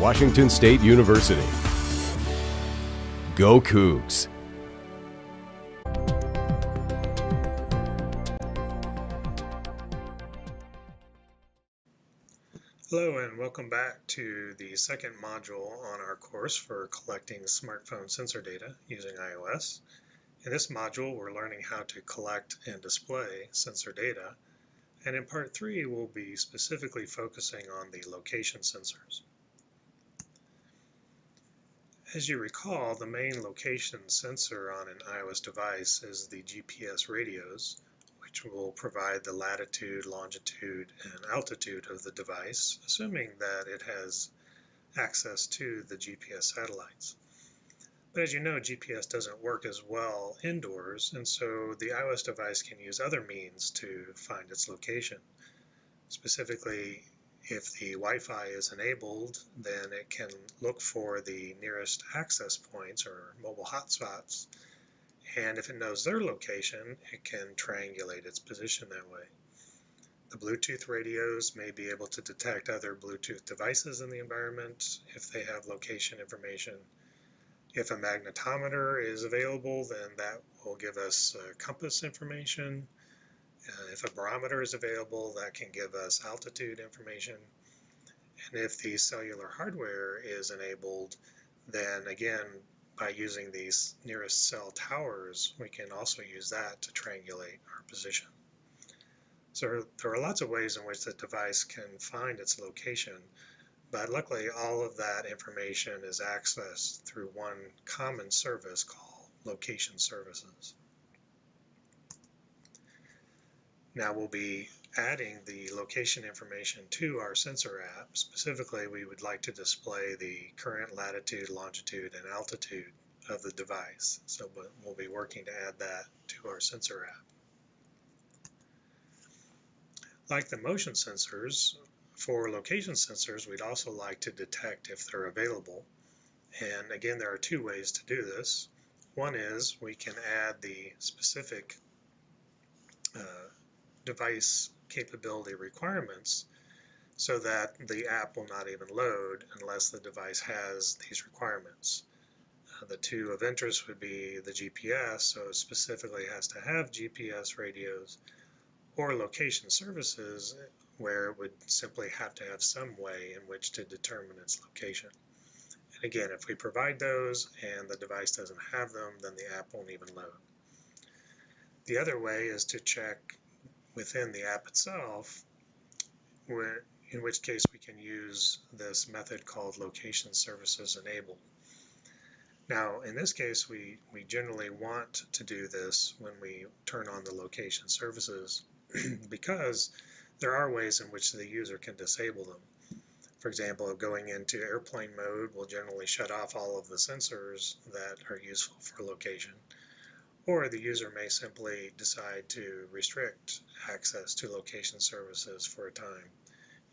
Washington State University. Go Cougs! Hello and welcome back to the second module on our course for collecting smartphone sensor data using iOS. In this module, we're learning how to collect and display sensor data, and in part 3, we'll be specifically focusing on the location sensors. As you recall, the main location sensor on an iOS device is the GPS radios, which will provide the latitude, longitude, and altitude of the device, assuming that it has access to the GPS satellites. But as you know, GPS doesn't work as well indoors, and so the iOS device can use other means to find its location. Specifically, if the Wi-Fi is enabled, then it can look for the nearest access points or mobile hotspots. And if it knows their location, it can triangulate its position that way. The Bluetooth radios may be able to detect other Bluetooth devices in the environment if they have location information. If a magnetometer is available, then that will give us compass information. If a barometer is available, that can give us altitude information. And if the cellular hardware is enabled, then again, by using these nearest cell towers, we can also use that to triangulate our position. So there are lots of ways in which the device can find its location, but luckily all of that information is accessed through one common service called location services. Now we'll be adding the location information to our sensor app. Specifically, we would like to display the current latitude, longitude, and altitude of the device. So we'll be working to add that to our sensor app. Like the motion sensors, for location sensors, we'd also like to detect if they're available. And again, there are two ways to do this. One is we can add the specific device capability requirements so that the app will not even load unless the device has these requirements. The two of interest would be the GPS, so it specifically has to have GPS radios, or location services, where it would simply have to have some way in which to determine its location. And again, if we provide those and the device doesn't have them, then the app won't even load. The other way is to check within the app itself, in which case we can use this method called location services enable. Now, in this case, we generally want to do this when we turn on the location services because there are ways in which the user can disable them. For example, going into airplane mode will generally shut off all of the sensors that are useful for location. Or the user may simply decide to restrict access to location services for a time,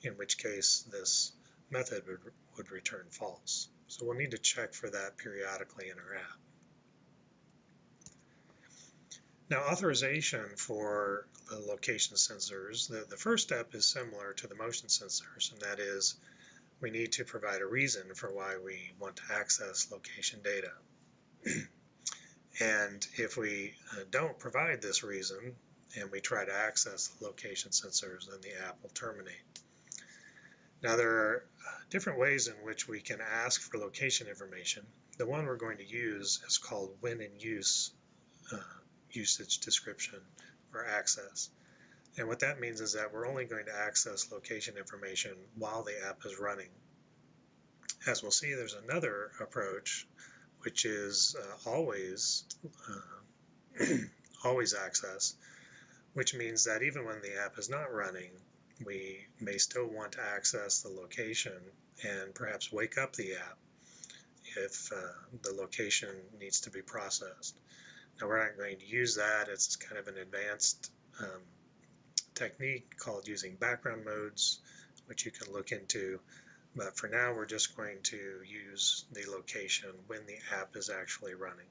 in which case this method would return false. So we'll need to check for that periodically in our app. Now, authorization for the location sensors, the first step is similar to the motion sensors, and that is we need to provide a reason for why we want to access location data. And if we don't provide this reason and we try to access the location sensors, then the app will terminate. Now there are different ways in which we can ask for location information. The one we're going to use is called when in use usage description or access. And what that means is that we're only going to access location information while the app is running. As we'll see, there's another approach which is always access, which means that even when the app is not running, we may still want to access the location and perhaps wake up the app if the location needs to be processed. Now, we're not going to use that. It's kind of an advanced technique called using background modes, which you can look into. But for now, we're just going to use the location when the app is actually running.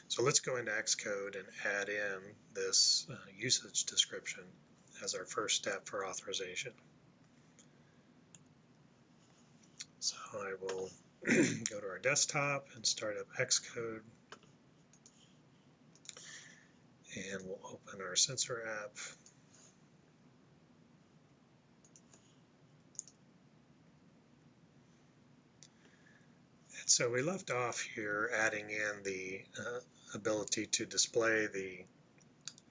So let's go into Xcode and add in this usage description as our first step for authorization. So I will go to our desktop and start up Xcode, and we'll open our sensor app. And so we left off here adding in the ability to display the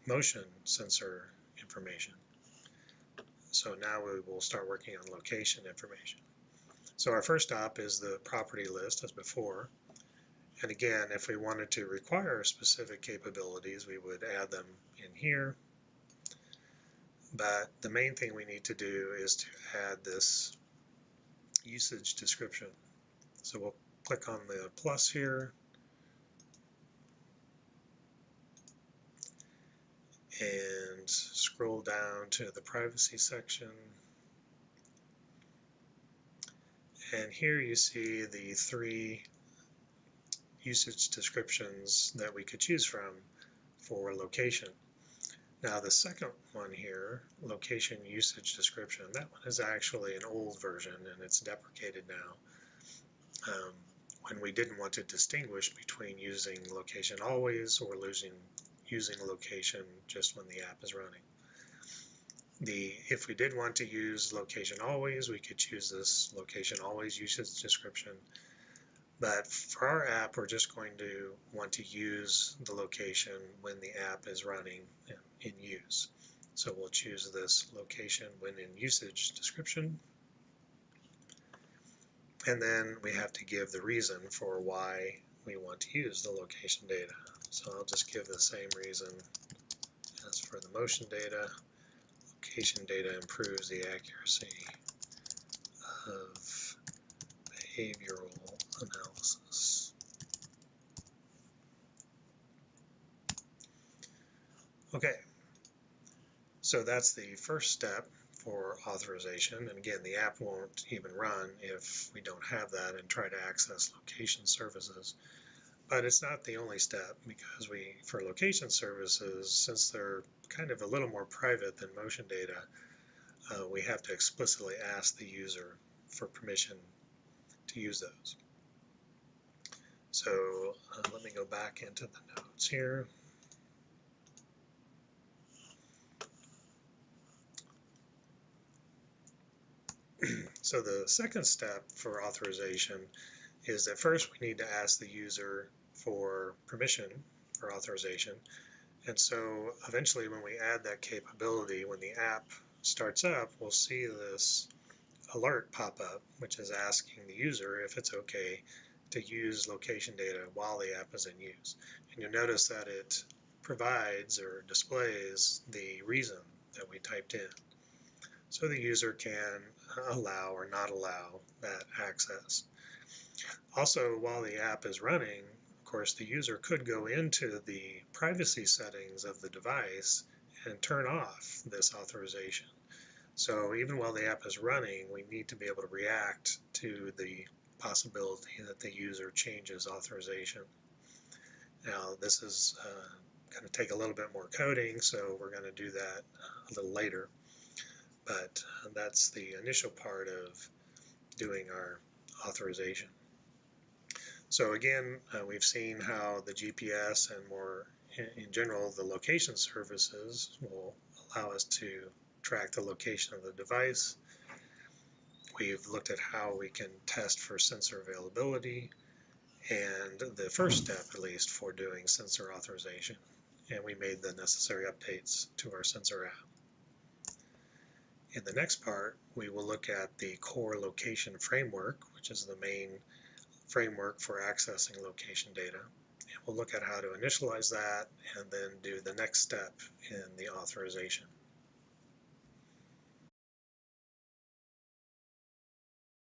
motion sensor information. So now we will start working on location information. So our first stop is the property list as before. And again, if we wanted to require specific capabilities, we would add them in here. But the main thing we need to do is to add this usage description. So we'll click on the plus here and scroll down to the privacy section. And here you see the 3 usage descriptions that we could choose from for location. Now the second one here, location usage description, that one is actually an old version and it's deprecated now. When we didn't want to distinguish between using location always or using location just when the app is running. If we did want to use location always, we could choose this location always usage description. But for our app, we're just going to want to use the location when the app is running in use. So we'll choose this location when in usage description. And then we have to give the reason for why we want to use the location data. So I'll just give the same reason as for the motion data. Location data improves the accuracy of behavioral analysis. Okay, so that's the first step for authorization. And again, the app won't even run if we don't have that and try to access location services. But it's not the only step, because for location services, since they're kind of a little more private than motion data, we have to explicitly ask the user for permission to use those. So let me go back into the notes here. So the second step for authorization is that first we need to ask the user for permission for authorization. And so eventually when we add that capability, when the app starts up, we'll see this alert pop up, which is asking the user if it's okay to use location data while the app is in use. And you'll notice that it provides or displays the reason that we typed in. So the user can allow or not allow that access. Also, while the app is running, of course, the user could go into the privacy settings of the device and turn off this authorization. So even while the app is running, we need to be able to react to the possibility that the user changes authorization. Now, this is going to take a little bit more coding, so we're going to do that a little later. But that's the initial part of doing our authorization. So again, we've seen how the GPS and more in general, the location services will allow us to track the location of the device. We've looked at how we can test for sensor availability and the first step, at least, for doing sensor authorization. And we made the necessary updates to our sensor app. In the next part, we will look at the core location framework, which is the main framework for accessing location data. And we'll look at how to initialize that and then do the next step in the authorization.